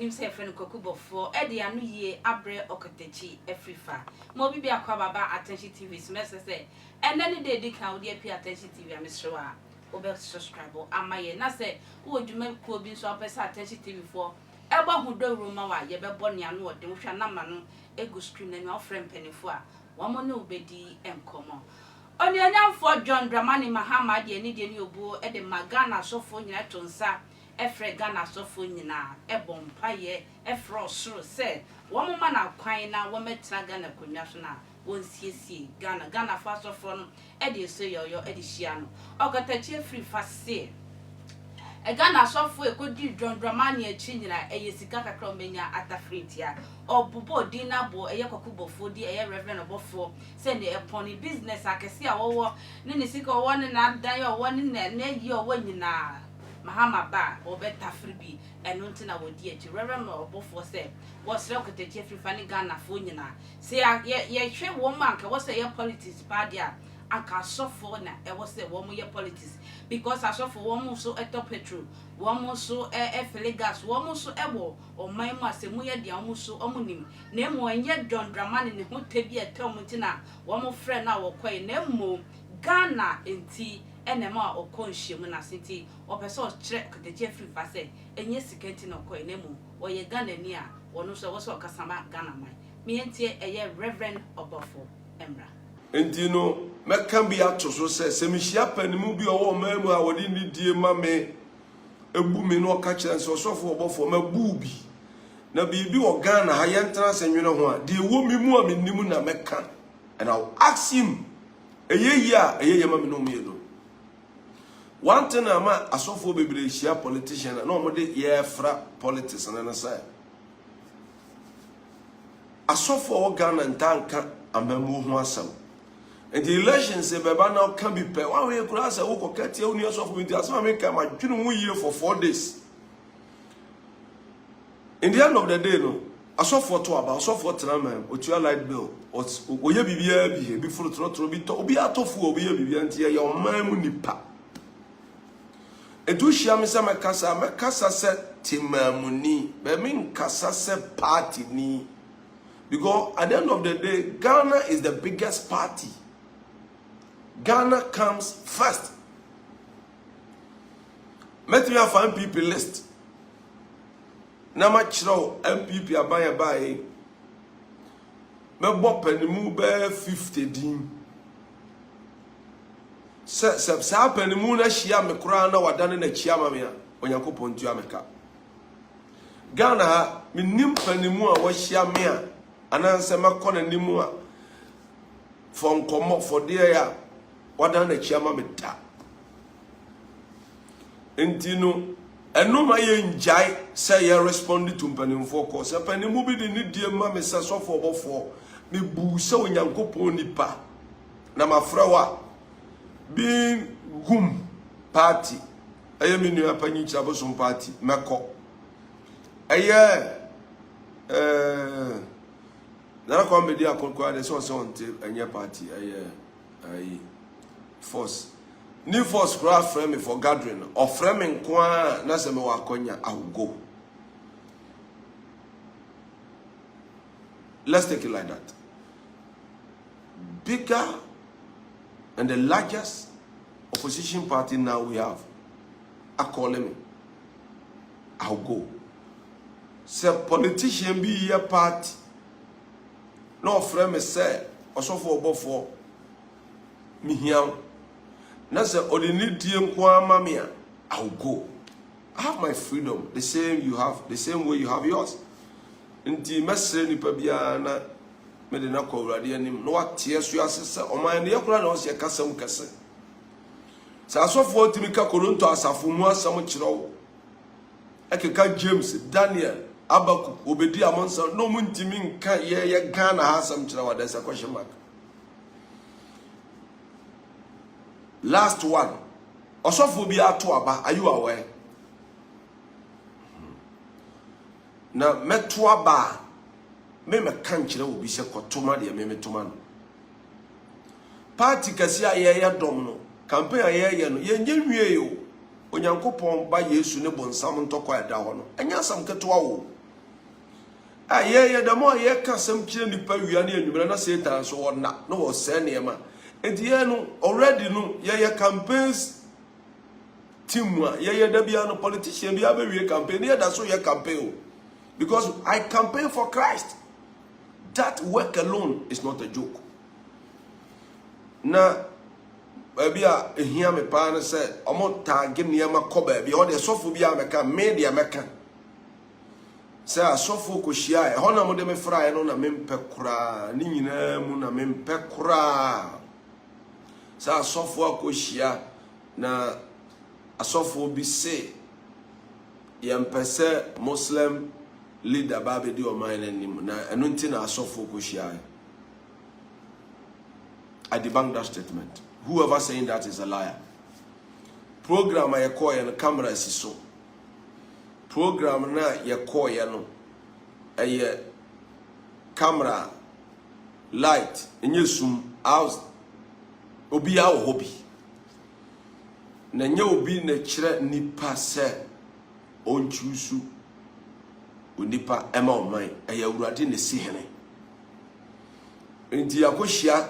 nim say friend Obofour e de anu ye abre Okatakyie Afrifa mo bi akwa baba attention TV semester say and then they dey kan we pay attention TV amesrewa obe subscribe amaye na say wo dwuma ko bi so apesa attention TV for eba hu do roma wa ye be bone anu ode hwa na ma no ego screen na no friend penifo a wo mo ne obedi enkomo oni anyamfo John Dramani Mahama de ni obu e de magana sofo nyina tonsa efre Ghana sofo nyina ebompaye efro soro se wo mo ma na kwan na wo metra Ghana konwa so na won siesie Ghana fa sofo no e de so yoyo e de hia no Okatakyie Afrifa se e Ghana sofo e kodi John Dramani achi nyina e yesika kakra menya atafritia obubo dina bo e Obofour di e Rev Obofour se ne e poni business akese a wo ne sika wo ne na dan yo wo ne na yi o wo nyina Mahama ba obeta fribi eno ntina wodi achi Rev Obofour se wo sere Okatakyie Afrifa ni Ghana fo nyina se ye hwe wo manka wo se ye politics padia anka sofo na e wo se wo mo ye politics because asofo wo mo so etop petrol wo mo so fele gas wo mo so ewo o man mu asemu ye dia wo mo so omunim na emo enye John Dramani ne ho tebi etom ntina wo mo frɛ na wo kɔe na emo Ghana enti enema okonhyiemu na senti opese o kyerɛ Okatakyie Afrifa se enye sikenti na kɔe na emo wo ye Ghana ni a wo no so wo so kasama Ghana man me entie eye Rev Obofour emra enti no meka bi ato so se mehia panimu bi owo mamu a wodi ni die ma me ebu me no ka kyerɛ nso sofo Obofour mabu bi na bibi o Ghana ha yentra senwene ho a de wo mi mu a mennim na meka and I'll ask him eye ma me no me no one thing ama asofo bebre hia politician na no mo de ye fra politics na say asofo o Ghana ntanka amamu ho asam. And the elections say baba now can be paid. One way could say who could get you of with the asma make my junior year for 4 days. In the end of the day, no, I saw for 2 about so for tram or your light bill or ye be before to be to be out of four be until your man nipa. And do she am some casa set timamuni, but mean casa set party ni. Because at the end of the day, Ghana is the biggest party. Ghana comes first. Let me find people list. Namachro MPP abaya me bop penimu be 50 din. Se sa penimu na hia me kura na wadane na chia ma me a Onyankopon tu ameka. Ghana ha minim penimu a wo hia me a ananse makona nimu a from come for there ya wadana chiama meta entino eno ma ye njai say ye respond to mpanimfo ko se panimu bi de ni die ma me se sofo Obofour me bu se Onyankopon nipa na mafrawa bi gum party aye me nua panyi chabosom party meko aye na ko me dia konkwa de so enye party aye force ni force cry frame me for gathering or framing kwa na se me wa konya I will go. Let's take it like that. Bigger and the largest opposition party now we have are calling me. I'll go. Say politician be your party. No frame me say also for Obofour me here. Na say odini die nko amamia I will go. I have my freedom the same you have, the same way you have yours. Nti mesre nipa bia na me de na ko awrade anim no watie so asese oman ne yakura na o se kasam kase. Sa asofo timi ka Koronto asafo mu asam kirewo. Ekeka James Daniel Abaku obedi amonsa no muntimi nka ye Ghana hasam kirewo da se question mark. Last one. Osofo bi ato aba, are you aware? Na meto aba me kan kire obi se kotoma de me metoma no. Party kasi aye dom no, campaign aye no, ye nwie yo. Onyankopon ba Yesu ne bonsam ntokwa eda ho no. Anya sam keto wo. yeah, the more ye can some chili per and you will Satan so on not no senior. And the already no, yeah, campaigns. Timwa, yeah, there be no politician, be a campaign, yeah, that's what you campaign. Because I campaign for Christ. That work alone is not a joke. Now, baby, hear me, partner said, I'm not targeting near my cover, be all the sophobia America, media American. Say, I saw Fukushia, Honor Modem Fry, and on a mempecra, Nina Muna mempecra. Say, I saw Fukushia, na I saw for be say, Yampese Muslim leader Baby do mine and him. And until I saw Fukushia. I debunk that statement. Whoever saying that is a liar. Program I call and camera is so. Program na ye call no. A camera light in your zoom house. Obi our hobby. Na nye obi na kire nipa se on chusu. Onipa ema oman ayawurade ne sihene. Nti akohia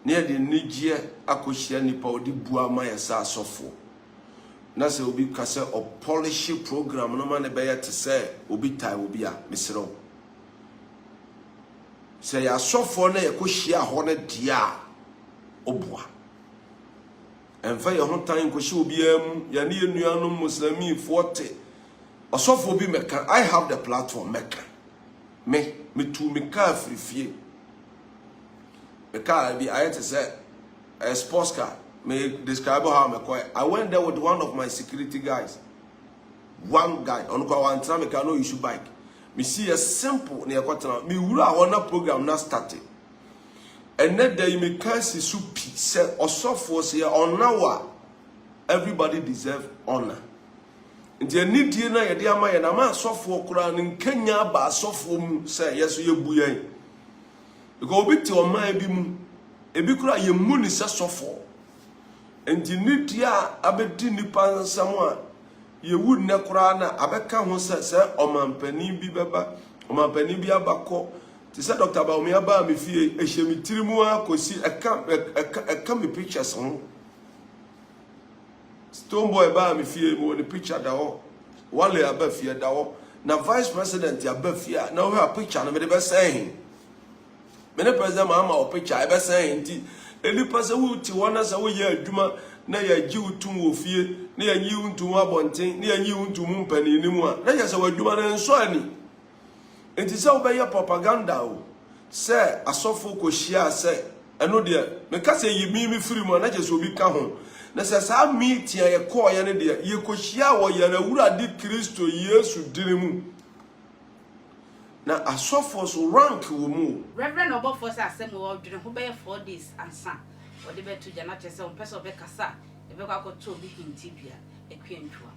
ne de nigye akohia nipa odi bua ma yesa asofo. Na se obi kase o polish program no ma ne be yete se obi tai obi a mesero. Se ya asofo na yakohia ho ne dia obua. Enfa ye ho tan kohia obi am ya ne enuanom muslimi 40. Asofo bi meka, I have the platform meka. Me tu meka frifie. Meka bi I to say a sports car. Me describe how me I went there with one of my security guys. One guy on one time meka no issue bike. Me see a simple na yakwatana. Me wura ona program na started. And that day me can see soup say osofo say honor everybody deserve honor. Nti anidie na yede ama ye na ma asofo kura ne nkanya ba asofo mu se yeso ye bu yen because obi ti o man bi mu ebi kura ye mu ni se sofo nti nidia abedi nipa nsam a ye wu ne kura na abeka ho se omampani bi beba omampani bi abakọ ti se Dr. Baumi aba me fie ehyemi tirimu akosi eka me pictures ho Stone boy ba me fie mo the picture da ho wale aba fie da ho na vice president ya ba fie na wo ha picture na me de be say me ne president ma o picture e be say nti eni pase wo ti wona sa wo ye adwuma na ya gi utum wo fie na ya yi utum abonten na ya yi utum mpani ni mu a na ya sa wo adwuma na nso ani nti se wo be ye propaganda o se asofo ko hia se eno de me ka se yi mi firi mu na je so bi ka ho na se sa meeting ye call ye ne de ye ko hia wo ye na wurade Kristo Yesu dirimu na asofo so rank wo mu Rev Obofour say asem wo dwene ho be 4 days ansa wo de be to jana chese on person be kasa e be kwa ko to bi hinti bia e kwentwa